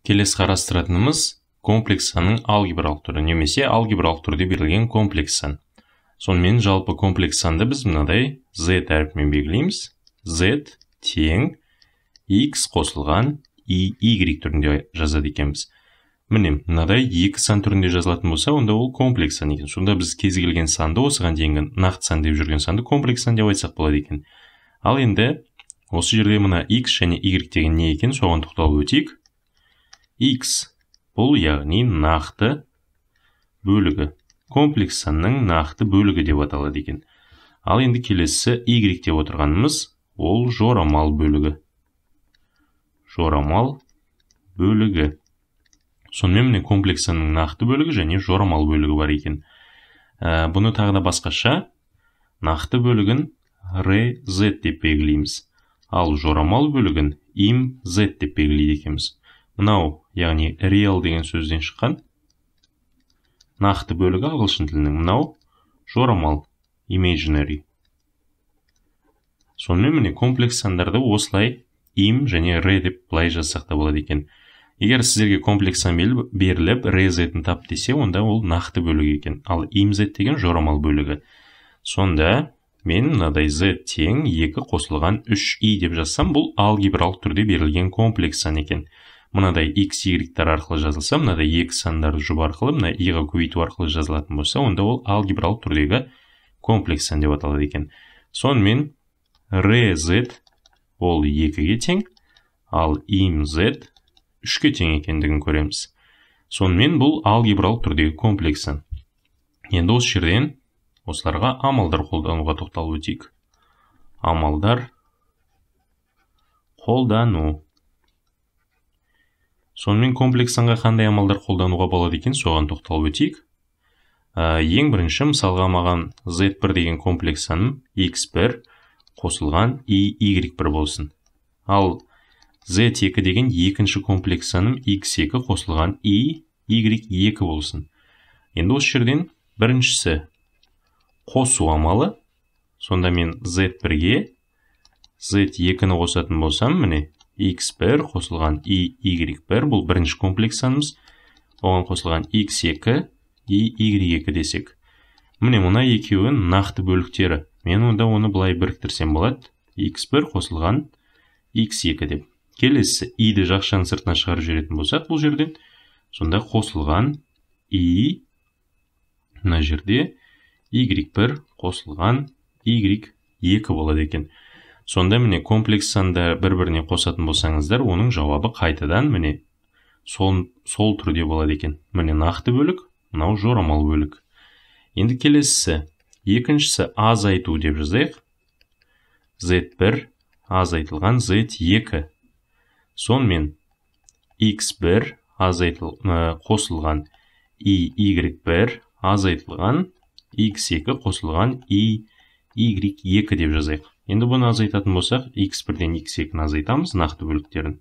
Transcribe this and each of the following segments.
Келесі қарастыратынымыз комплекс санның алгебралық түрі немесе алгебралық түрде берілген комплекс сан. Сонымен жалпы комплекс санды біз мынадай z әріпімен белгілейміз. Z тең x қосылған y түрінде жазады екенбіз. Міне, мынадай екі сан түрінде жазылатын болса, онда ол комплекс сан екен. Сонда біз кез келген санды осыған дейінгі нақты сан деп жүрген санды комплекс сан деп айтсақ болады екен. Ал енді осы жерде мына x және y деген не екен, соған тоқталып өтейік. X бұл яғни нақты бөлігі. Комплекс санның нақты бөлігі деп аталады екен. Ал енді келесі y деп отырғанымыз ол жорамал бөлігі. Жорамал бөлігі. Сонымен міне комплекс санның нақты бөлігі және жорамал бөлігі бар екен. Бұны тағы да басқаша нақты бөлігін rz деп белгілейміз. Ал жорамал бөлігін imz деп белгілейді екенбіз. Мынау, яғни real деген сөзден шыққан нақты бөлігі ағылшын тілінің, мынау жорамал imaginary. Сонымен міне комплекс сандарды осылай im және re деп былай жазсақ та болады екен. Егер сіздерге комплекс сан беріліп rz-ін тап десе, онда ол нақты бөлігі екен. Ал imz деген жорамал бөлігі. Сонда мен мынадай z тең 2 қосылған 3i деп жазсам, бұл алгебралық түрде берілген комплекс сан екен. Мынадай x, y-тар арқылы жазылса, мынадай екі сандарды жұбы арқылы, мына i-ға көбейту арқылы жазылатын болса, онда ол алгебралық түрдегі комплекс сан деп аталады екен. Сонымен rz ол 2-ге тең, ал imz 3-ке тең екендігін көреміз. Сонымен бұл алгебралық түрдегі комплекс сан. Енді осы жерден осыларға амалдар қолдануға тоқталып өтейік. Амалдар қолдану. Сонымен комплекс санға қандай амалдар қолдануға болады екен, соған тоқталып өтейік. Ең бірінші, мысалға маған z1 деген комплекс саным x1 қосылған y1 болсын. Ал z2 деген екінші комплекс саным x2 қосылған y2 болсын. Енді осы жерден біріншісі қосу амалы. Сонда мен z1-ге z2-ні қосатын болсам, міне x1 қосылған y1 бұл бірінші комплекс санымыз. Оған қосылған x2 y2 десек. Міне мұна екеуі нақты бөліктері. Мен онда оны былай біріктірсем болады. x1 қосылған x2 деп. Келесі i-ді жақшаның сыртына шығарып жіберетін болсақ, бұл жерден сонда қосылған i, мына жерде y1 қосылған y2 болады екен. Сонда міне комплекс санды бір-біріне қосатын болсаңыздар, оның жауабы қайтадан міне сол түрде болады екен. Міне нақты бөлік, мынау жорамал бөлік. Енді келесісі, екіншісі азайту деп жазайық. z1 азайтылған z2. Сонымен x1 қосылған y1 азайтылған x2 қосылған y2 деп жазайық. Енді бұны азайтатын болсақ, x1-ден x2-ні азайтамыз, нақты бөліктерін.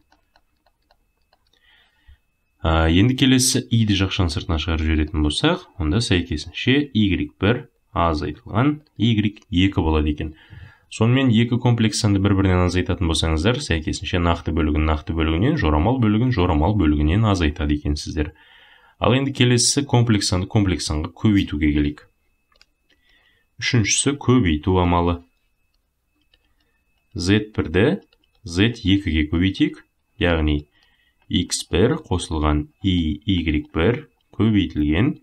Енді келесі i-ді жақшаның сыртына шығарып жіберетін болсақ, онда сәйкесінше y1 азайтылған y2 болады екен. Сонымен екі комплекс санды бір-бірінен азайтатын болсаңыздар, сәйкесінше нақты бөлігін нақты бөлігінен, жорамал бөлігінен азайтады екенсіздер. Ал енді келесісі комплекс санға көбейтуге келейік. Үшіншісі көбейту амалы. z1-ді z2-ге көбейтейік, яғни x1 қосылған y1 көбейтілген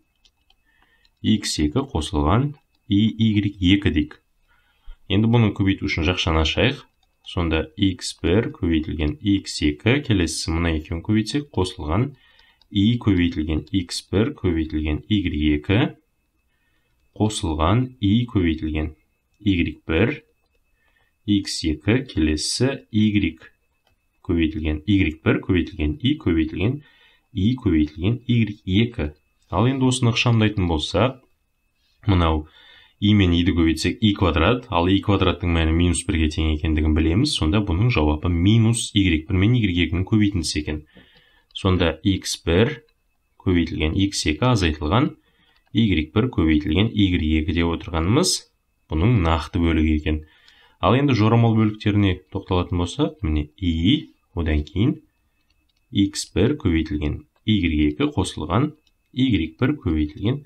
x2 қосылған y2 дейік. Енді бұны көбейту үшін жақшаны ашайық. Сонда x1 көбейтілген x2, келесісі мұна екеуін көбейтсек, қосылған y көбейтілген x1 көбейтілген y2, қосылған y көбейтілген y1, x2, келесісі y көбейтілген y1 көбейтілген y көбейтілген y көбейтілген y2. Ал енді осыны ықшамдайтын болсақ, мынау и мен и-ді көбейтсек и квадрат, ал и квадраттың мәні минус 1-ге тең екендігін білеміз. Сонда бұның жауабы минус y1 мен y2-ның көбейтіндісі екен. Сонда x1 көбейтілген x2 азайтылған y1 көбейтілген y2 деп отырғанымыз бұның нақты бөлігі екен. Ал енді жорамал бөліктеріне тоқталатын болсақ, міне и, одан кейін x1 көбейтілген y2 қосылған y1 көбейтілген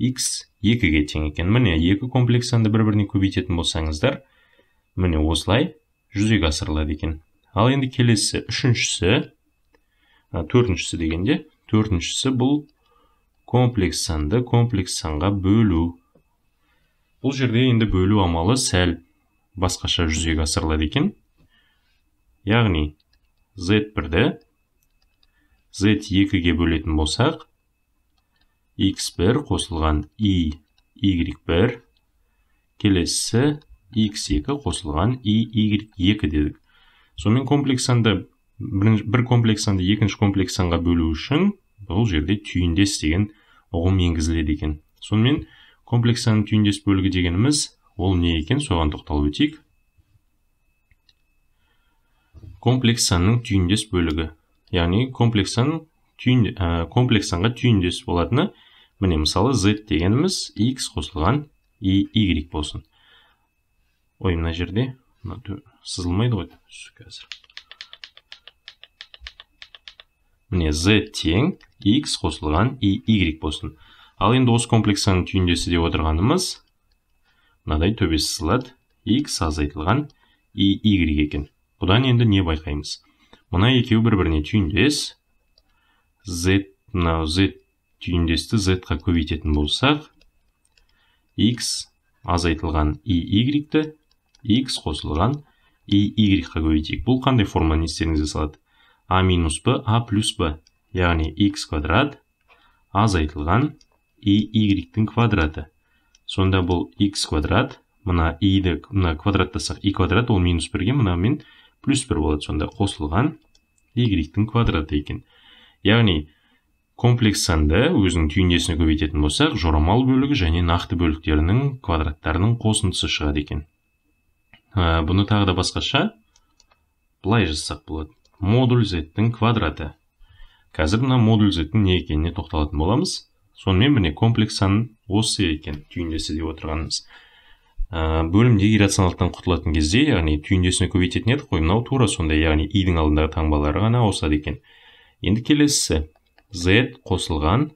x2-ге тең екен. Міне, екі комплекс санды бір-біріне көбейтетін болсаңыздар, міне осылай жүзеге асырылады екен. Ал енді келесі төртіншісі бұл комплекс санды комплекс санға бөлу. Бұл жерде енді бөлу амалы сәл басқаша жүзеге асырылады екен. Яғни z1-ді z2-ге бөлетін болсақ, x1 қосылған y1, келесі x2 қосылған y2 дедік. Сонымен комплекс санды бір комплекс санды екінші комплекс санға бөлу үшін бұл жерде түйіндес деген ұғым енгізіледі екен. Сонымен комплекс санның түйіндес бөлігі дегеніміз ол не екен, соған тоқталып өтейік. Комплекс санның түйіндес бөлігі, яғни комплекс санға түйіндес болатыны, міне мысалы z дегеніміз x қосылған y болсын. Ой, мына жерде сызылмайды ғой қазір. Міне z тең x қосылған y болсын. Ал енді осы комплекс санның түйіндесі деп отырғанымыз мынадай төбесі сызылады, x азайтылған y екен. Бұдан енді не байқаймыз? Мына екеуі бір-біріне түйіндес, z түйіндесті z-қа көбейтетін болсақ, x азайтылған y-ті x қосылған y-ға көбейтейік. Бұл қандай форманы естеріңізге салады? a минус b, a плюс b, яғни x квадрат азайтылған y-тің квадраты. Сонда бұл x квадрат, мына y-ді квадраттасақ, y квадрат ол минус 1-ге, мұнамен плюс 1 болады. Сонда қосылған y-тің квадраты екен. Яғни комплекс санды өзінің түйіндесіне көбейтетін болсақ, жорамал бөлігі және нақты бөліктерінің квадраттарының қосындысы шығады екен. Бұны тағы да басқаша былай жазсақ болады. Модуль z-тің квадраты. Қазір мына модуль z-тің не екеніне тоқталатын боламыз. Сонымен міне комплекс сан осы екен, түйіндесі деп отырғанымыз. Бөлімде иррационалдықтан құтылатын кезде, яғни түйіндесіне көбейтетін едік қой, мынау тура сондай, яғни y-дің алдындағы таңбалары ғана ауысады екен. Енді келесі z қосылған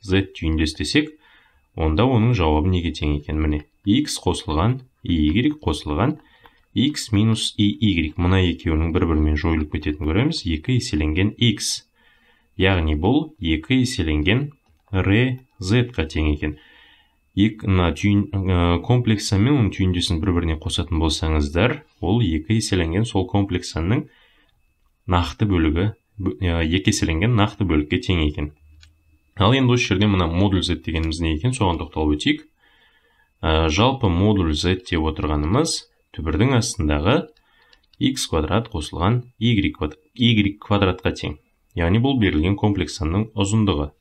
z түйіндес десек, онда оның жауабы неге тең екен? Міне x қосылған y қосылған x минус y. Мына екеуінің бір-бірімен жойылып кететін көреміз. 2 еселенген x. Яғни бұл 2 еселенген z-қа тең екен. Комплекс санмен оның түйіндесін бір-біріне қосатын болсаңыздар, ол 2 еселенген сол комплекс санның нақты бөлігі, 2 еселенген нақты бөлікке тең екен. Ал енді осы жерде мына модуль z дегеніміз не екен, соған тоқталып өтейік. Жалпы модуль z деп отырғанымыз түбірдің астындағы x квадрат қосылған y квадратқа тең. Яғни бұл берілген комплекс санның ұзындығы.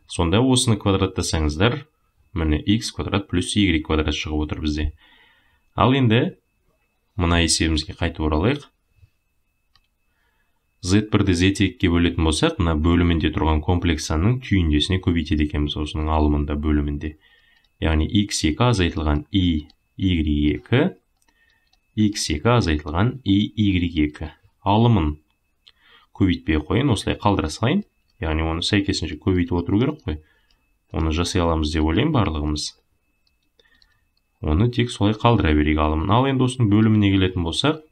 Сонда осыны квадраттасаңыздар, міне x квадрат плюс y квадрат шығып отыр бізде. Ал енді мына есебімізге қайтып оралайық. z1-ді z2-ге бөлетін болсақ, мына бөлімінде тұрған комплекс санның түйіндесіне көбейтеді екенбіз осының алымында бөлімінде. Яғни x2 азайтылған y2, x2 азайтылған y2. Алымын көбейтпей қойын, осылай қалдыра салайын. Яғни оны сәйкесінше көбейтіп отыру керек қой. Оны жасай аламыз деп ойлаймын барлығымыз. Оны тек солай қалдыра берейік алымын. Ал енді осының бөліміне келетін болсақ,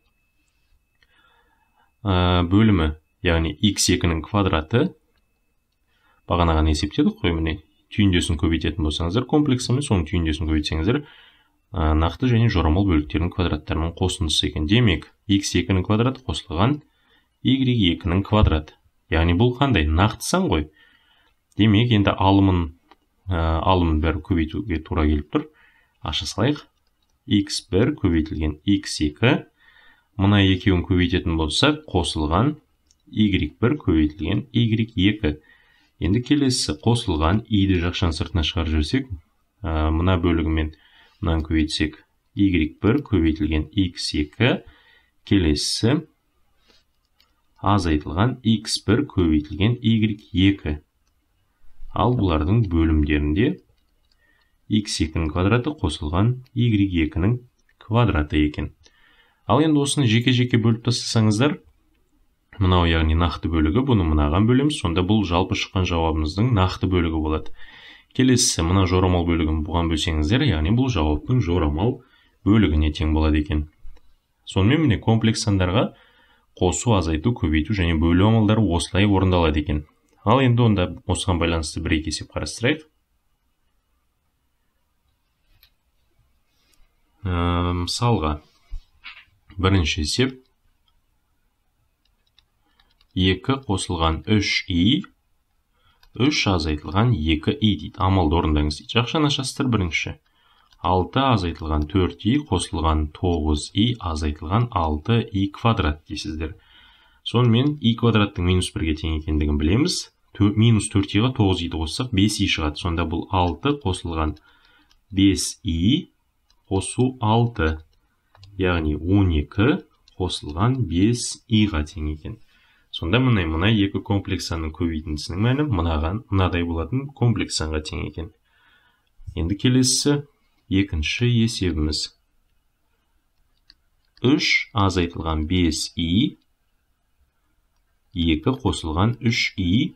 бөлімі, яғни x2-нің квадраты, бағанаған есептедік қой, міне түйіндесін көбейтетін болсаңыздар, комплексімен соның түйіндесін көбейтсеңіздер, нақты және жорамал бөліктерінің квадраттарының қосындысы екен. Демек, x2-нің квадраты қосылған y2-нің квадраты. Яғни бұл қандай? Нақты сан ғой. Демек, енді алымын бәрі көбейтуге тура келіп тұр. Аша салайық. x1 көбейтілген x2. Мұна екеуін көбейтетін болсақ, қосылған y1 көбейтілген y2. Енді келесі қосылған y-ді жақшан сыртына шығарып жіберсек, мұна бөлігімен мұнан көбейтсек, y1 көбейтілген x2. Келесі азайтылған x1 көбейтілген y2. Ал бұлардың бөлімдерінде x2-нің квадраты қосылған y2-нің квадраты екен. Ал енді осыны жеке-жеке бөліп тастасаңыздар, Мынау яғни нақты бөлігі, бұны мынаған бөлеміз, сонда бұл жалпы шыққан жауабымыздың нақты бөлігі болады. Келесі, мына жорамал бөлігін бұған бөлсеңіздер, яғни бұл жауаптың жорамал бөлігіне тең болады екен. Сонымен міне комплекс сандарға қосу, азайту, көбейту және бөлу амалдары осылай орындалады екен. Ал енді онда осыған байланысты бір-екі есеп қарастырайық. Мысалға, бірінші есеп 2 қосылған 3i, 3 азайтылған 2i дейді. Амалды орындаңыз дейді. Жақшаны ашасыздар бірінші. 6 азайтылған 4i қосылған 9i азайтылған 6i квадрат дейсіздер. Сонымен i квадраттың минус 1-ге тең екендігін білеміз. Минус 4iға 9i'ді қоссақ 5i шығады. Сонда бұл 6 қосылған 5i қосу 6. Яғни 12 қосылған 5i'ға тең екен. Сонда мына екі комплекс санның көбейтіндісінің мәні мынадай болатын комплекс санға тең екен. Енді келесі екінші есебіміз. 3 азайтылған 5i, 2 қосылған 3i,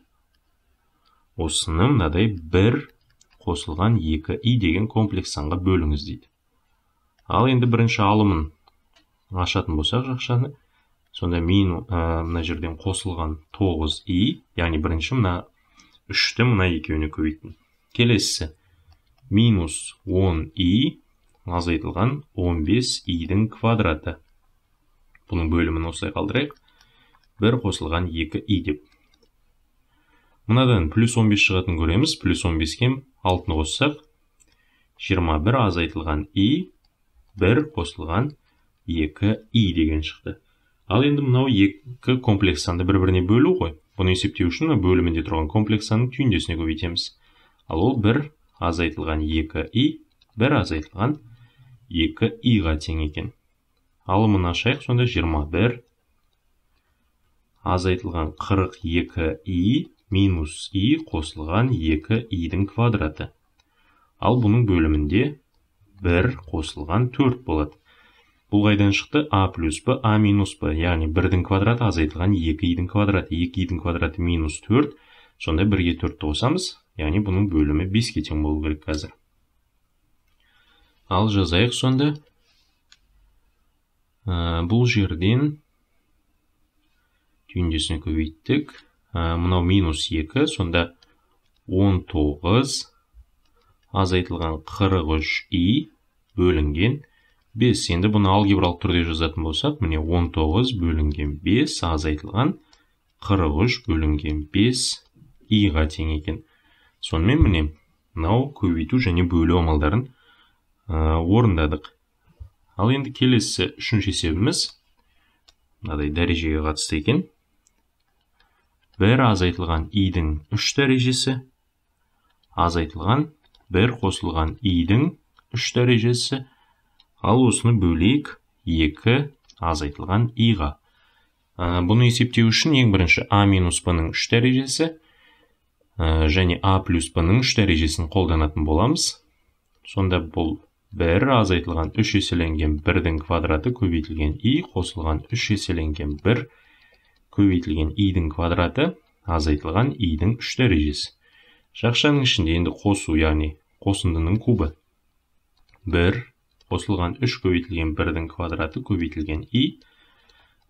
осыны мынадай 1 қосылған 2i деген комплекс санға бөліңіз дейді. Ал енді бірінші алымын ашатын болсақ жақшаны, сонда мына жерден қосылған 9i, яғни бірінші мына 3-ті мына екеуіне көбейттім. Келесі минус 10i азайтылған 15i-дің квадраты. Бұның бөлімін осылай қалдырайық. 1 қосылған 2i деп. Мынадан плюс 15 шығатын көреміз. Плюс 15-ке 6-ны қоссақ 21 азайтылған i, 1 қосылған 2i деген шықты. Ал енді мынау екі комплекс санды бір-біріне бөлу ғой. Бұны есептеу үшін бөлімінде тұрған комплекс санның түйіндесіне көбейтеміз. Ал ол 1 азайтылған 2i, 1 азайтылған 2i-ға тең екен. Алымын ашайық, сонда 21 азайтылған 42i минус i қосылған 2i-дің квадраты. Ал бұның бөлімінде 1 қосылған 4 болады. Бұл қайдан шықты? А плюс б, а минус б. Яғни 1-дің квадраты азайтылған 2i-дің квадраты. 2i-дің квадраты минус 4. Сонда 1-ге 4-ті қосамыз. Яғни бұның бөлімі 5-ге тең болу керек қазір. Ал жазайық сонда. Бұл жерден түйіндесіне көбейттік. Мынау минус 2. Сонда 19 азайтылған 43i бөлінген 5. Енді бұны алгебралық түрде жазатын болсақ, міне 19 бөлінген 5 азайтылған 43 бөлінген 5i-ға тең екен. Сонымен міне мынау көбейту және бөлу амалдарын орындадық. Ал енді келесі үшінші есебіміз мынадай дәрежеге қатысты екен. 1 азайтылған i-дің 3 дәрежесі азайтылған 1 қосылған i-дің 3 дәрежесі. Ал осыны бөлейік 2 азайтылған i-ға. Бұны есептеу үшін ең бірінші a минус b-ның 3 дәрежесі және a плюс b-ның 3 дәрежесін қолданатын боламыз. Сонда бұл 1 азайтылған 3 еселенген 1-дің квадраты көбейтілген i қосылған 3 еселенген 1 көбейтілген i-дің квадраты азайтылған i-дің 3 дәрежесі. Жақшаның ішінде енді қосу, яғни қосындының кубы. 1 қосылған 3 көбейтілген 1-дің квадраты көбейтілген i,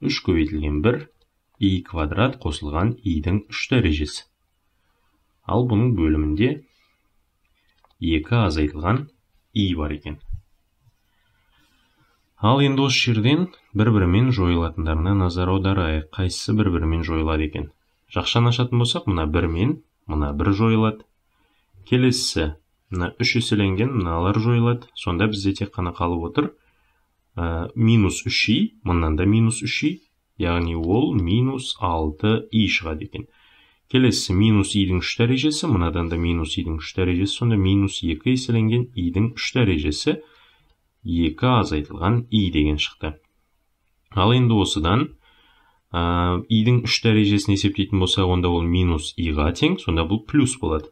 3 көбейтілген 1, i квадрат қосылған i-дің 3 дәрежесі. Ал бұның бөлімінде 2 азайтылған i бар екен. Ал енді осы жерден бір-бірімен жойылатындарына назар аударайық. Қайсысы бір-бірімен жойылады екен? Жақшаны ашатын болсақ, мына 1 мен мына 1 жойылады. Келесі мына 3 еселенген мыналар жойылады. Сонда бізде тек қана қалып отыр минус 3i, мыннан да минус 3i, яғни ол минус 6i шығады екен. Келесі минус i-дің 3 дәрежесі, мынадан да минус i-дің 3 дәрежесі, сонда минус 2 еселенген i-дің 3 дәрежесі 2 азайтылған i деген шықты. Ал енді осыдан i-дің 3 дәрежесін есептейтін болса, онда ол минус i-ға тең, сонда бұл плюс болады.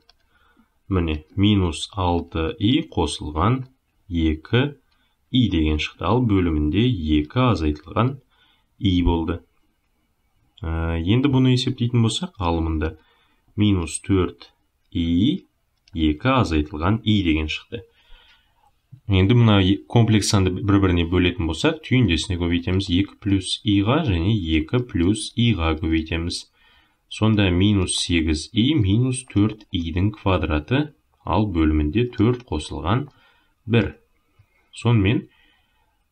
Міне, минус 6i қосылған 2i деген шықты. Ал бөлімінде 2 азайтылған i болды. Енді бұны есептейтін болсақ, ғалымында минус 4i 2 азайтылған i деген шықты. Енді мына комплекс санды бір-біріне бөлетін болсақ, түйіндесіне көбейтеміз 2 плюс i-ға және 2 плюс i-ға көбейтеміз. Сонда минус 8i минус 4i-дің квадраты, ал бөлімінде 4 қосылған 1. Сонымен,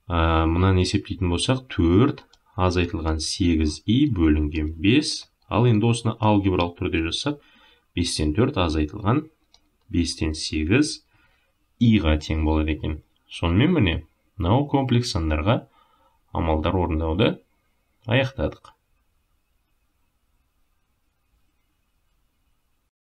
мұнан есептейтін болсақ, 4 азайтылған 8i бөлінген 5. Ал енді осыны алгебралық түрде жасап, 5-тен 4 азайтылған 5-тен 8 i-ға тең болады екен. Сонымен міне, мынау комплекс сандарға амалдар орындауды аяқтадық.